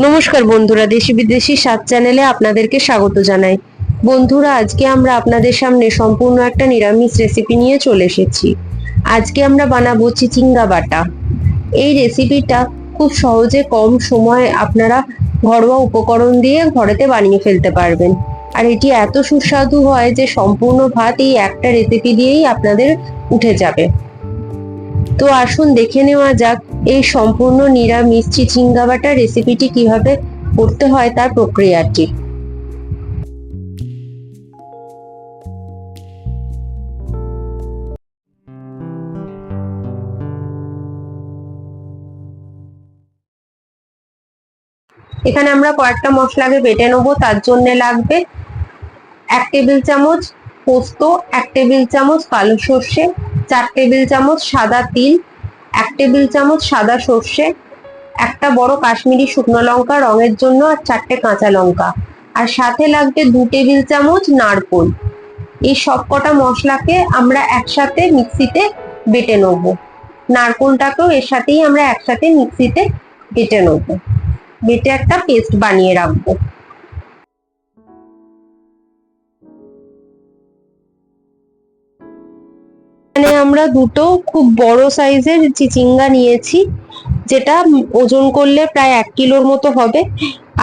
নমস্কার বন্ধুরা, দেশি বিদেশি স্বাদ চ্যানেলে আপনাদেরকে স্বাগত জানাই। বন্ধুরা, আজকে আমরা আপনাদের সামনে সম্পূর্ণ একটা নিরামিষ রেসিপি নিয়ে চলে এসেছি। আজকে আমরা বানাবো চিচিঙ্গা বাটা। এই রেসিপিটা খুব সহজে কম সময়ে আপনারা ঘরোয়া উপকরণ দিয়ে ঘরেতে বানিয়ে ফেলতে পারবেন। আর এটি এত সুস্বাদু হয় যে সম্পূর্ণ ভাত এই একটা রেসিপি দিয়েই আপনাদের উঠে যাবে। তো আসুন দেখে নেওয়া যাক এই সম্পূর্ণ নিরামিষ চিচিঙ্গা বাটা রেসিপিটি কিভাবে করতে হয় তার প্রক্রিয়াটি। এখানে আমরা কয়েকটা মশলাকে বেটে নেবো। তার জন্য লাগবে 1 টেবিল চামচ পোস্ত, 1 টেবিল চামচ কালো সর্ষে, 4 টেবিল চামচ সাদা তিল, 1 টেবিল চামচ সাদা সর্ষে, একটা বড় কাশ্মীরি শুকনো লঙ্কা রঙের জন্য, আর 4টে কাঁচা লঙ্কা, আর সাথে লাগবে 2 টেবিল চামচ নারকোল। এই সব কটা মশলাকে আমরা একসাথে মিক্সিতে বেটে নেব। নারকোলটাকেও এর সাথেই আমরা একসাথে মিক্সিতে বেটে নেব, বেটে একটা পেস্ট বানিয়ে রাখবো। এখানে আমরা দুটো খুব বড় সাইজের চিচিঙ্গা নিয়েছি, যেটা ওজন করলে প্রায় 1 কিলোর মতো হবে।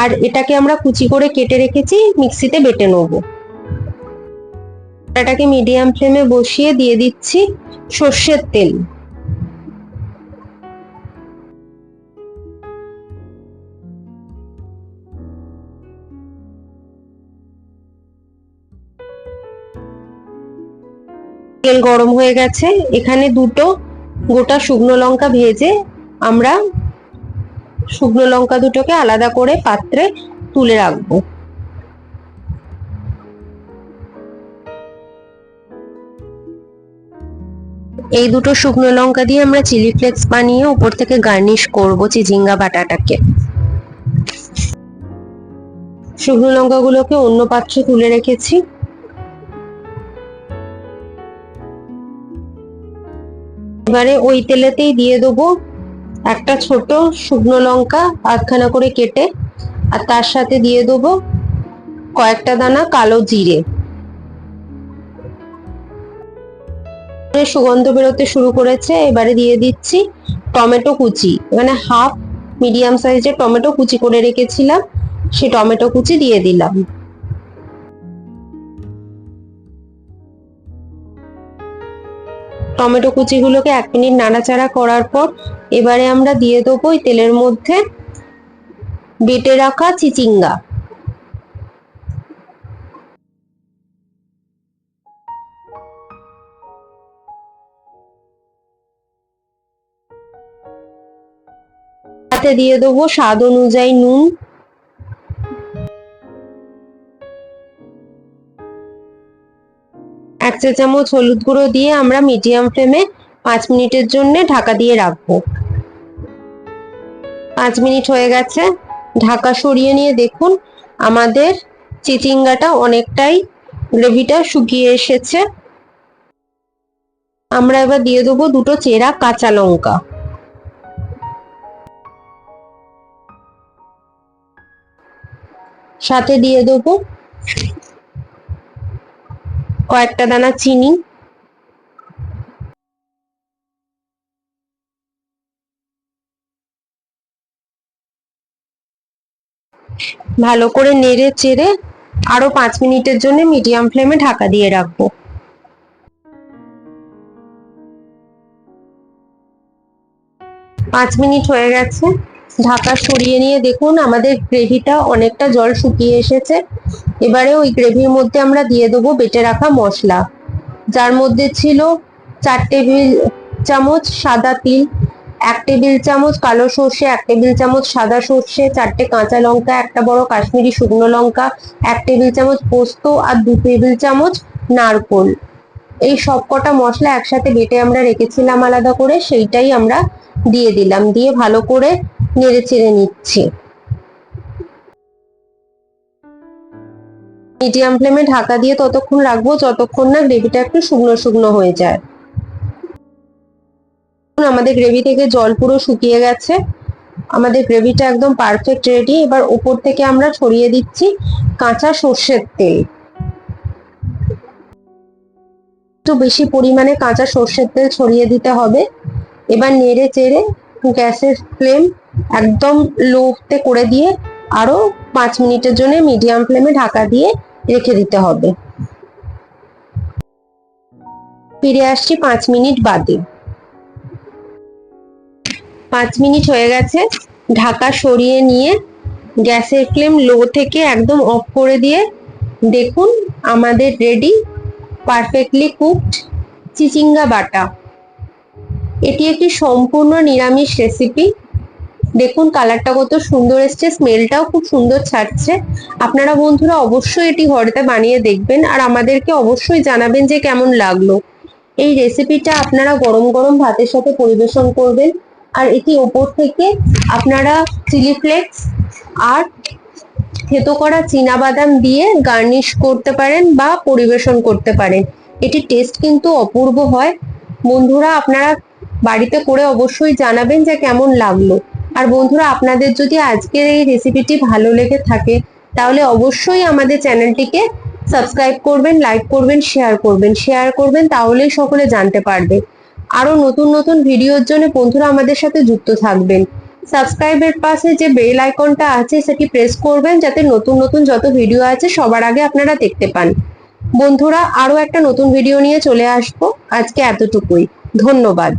আর এটাকে আমরা কুচি করে কেটে রেখেছি, মিক্সিতে বেটে নেবো। এটাকে মিডিয়াম ফ্লেমে বসিয়ে দিয়ে দিচ্ছি সর্ষের তেল। তেল গরম হয়ে গেছে। এখানে দুটো গোটা শুকনো লঙ্কা ভেজে আমরা শুকনো লঙ্কা দুটোকে আলাদা করে পাত্রে তুলে রাখবো। এই দুটো শুকনো লঙ্কা দিয়ে আমরা চিলি ফ্লেক্স বানিয়ে উপর থেকে গার্নিশ করব চিচিঙ্গা বাটাটাকে। শুকনো লঙ্কাগুলোকে অন্য পাত্রে তুলে রেখেছি। এবারে ওই তেলেতেই দিয়ে দেবো একটা ছোট শুকনো লঙ্কা আধখানা করে কেটে, আর তার সাথে দিয়ে দেবো কয়েকটা দানা কালো জিরে। সুগন্ধ বেরোতে শুরু করেছে। এবারে দিয়ে দিচ্ছি টমেটো কুচি। এখানে হাফ মিডিয়াম সাইজের টমেটো কুচি করে রেখেছিলাম, সেই টমেটো কুচি দিয়ে দিলাম। টমেটো কুচিগুলোকে 1 মিনিট নাড়াচাড়া করার পর এবারে আমরা দিয়ে দেবো ওই তেলের মধ্যে বেটে রাখা চিচিঙ্গা। সাথে দিয়ে দেবো স্বাদ অনুযায়ী নুন, এক চা চামচ হলুদ গুঁড়ো দিয়ে আমরা মিডিয়াম ফ্লেমে 5 মিনিটের জন্য ঢাকা দিয়ে রাখবো। 5 মিনিট হয়ে গেছে। ঢাকা সরিয়ে নিয়ে দেখুন আমাদের চিচিঙ্গাটা অনেকটাই গ্রেভিটা শুকিয়ে এসেছে। আমরা এবার দিয়ে দেবো দুটো চেরা কাঁচা লঙ্কা। সাথে দিয়ে দেবো কয়েকটা দানা চিনি। ভালো করে নেড়ে চেড়ে আরো 5 মিনিটের জন্য মিডিয়াম ফ্লেমে ঢাকা দিয়ে রাখবো। 5 মিনিট হয়ে গেছে। ঢাকা সরিয়ে নিয়ে দেখুন আমাদের গ্রেভিটা অনেকটা জল শুকিয়ে এসেছে। এবারে ওই গ্রেভির মধ্যে আমরা দিয়ে দেবো বেটে রাখা মশলা, যার মধ্যে ছিল 4 টেবিল চামচ সাদা তিল, 1 টেবিল চামচ কালো সর্ষে, 1 টেবিল চামচ সাদা সর্ষে, 4টে কাঁচা লঙ্কা, একটা বড় কাশ্মীরি শুকনো লঙ্কা, 1 টেবিল চামচ পোস্ত, আর 2 টেবিল চামচ নারকোল। এই সব কটা মশলা একসাথে বেটে আমরা রেখেছিলাম আলাদা করে, সেইটাই আমরা দিয়ে দিলাম। দিয়ে ভালো করে নেড়ে চেড়ে নিচ্ছি। মিডিয়াম ফ্লেমে ঢাকা দিয়ে ততক্ষণ রাখবো যতক্ষণ না গ্রেভিটা একটু শুকনো শুকনো হয়ে যায়। আমাদের গ্রেভি থেকে জল পুরো শুকিয়ে গেছে। আমাদের গ্রেভিটা একদম পারফেক্ট রেডি। এবার উপর থেকে আমরা ছড়িয়ে দিচ্ছি কাঁচা সর্ষের তেল। একটু বেশি পরিমাণে কাঁচা সর্ষের তেল ছড়িয়ে দিতে হবে। এবার নেড়ে চেড়ে গ্যাসের ফ্লেম একদম লোতে করে দিয়ে আরো 5 মিনিটের জন্য মিডিয়াম ফ্লেমে ঢাকা দিয়ে রেখে দিতে হবে। ফিরে আসছি 5 মিনিট বাদে। 5 মিনিট হয়ে গেছে, ঢাকা সরিয়ে নিয়ে গ্যাসের ফ্লেম লো থেকে একদম অফ করে দিয়ে দেখুন আমাদের রেডি পারফেক্টলি কুকড চিচিঙ্গা বাটা। এটি একটি সম্পূর্ণ নিরামিষ রেসিপি। দেখুন কালারটা কত সুন্দর এসছে, স্মেলটাও খুব সুন্দর ছাড়ছে। আপনারা বন্ধুরা অবশ্যই এটি ঘরেতে বানিয়ে দেখবেন আর আমাদেরকে অবশ্যই জানাবেন যে কেমন লাগলো। এই রেসিপিটা আপনারা গরম গরম ভাতের সাথে পরিবেশন করবেন। আর এটি ওপর থেকে আপনারা চিলি ফ্লেক্স আর থেতো করা চীনা বাদাম দিয়ে গার্নিশ করতে পারেন বা পরিবেশন করতে পারেন। এটির টেস্ট কিন্তু অপূর্ব হয়। বন্ধুরা আপনারা বাড়িতে করে অবশ্যই জানাবেন যে কেমন লাগলো। আর বন্ধুরা আপনাদের যদি আজকের এই রেসিপিটি ভালো লেগে থাকে তাহলে অবশ্যই আমাদের চ্যানেলটিকে সাবস্ক্রাইব করবেন, লাইক করবেন, শেয়ার করবেন, তাহলেই সকলে জানতে পারবে। আরো নতুন নতুন ভিডিওর জন্য বন্ধুরা আমাদের সাথে যুক্ত থাকবেন। সাবস্ক্রাইবের পাশে যে বেল আইকনটা আছে সেটি প্রেস করবেন যাতে নতুন নতুন যত ভিডিও আছে সবার আগে আপনারা দেখতে পান। বন্ধুরা আরো একটা নতুন ভিডিও নিয়ে চলে আসবো। আজকে এতটুকুই। ধন্যবাদ।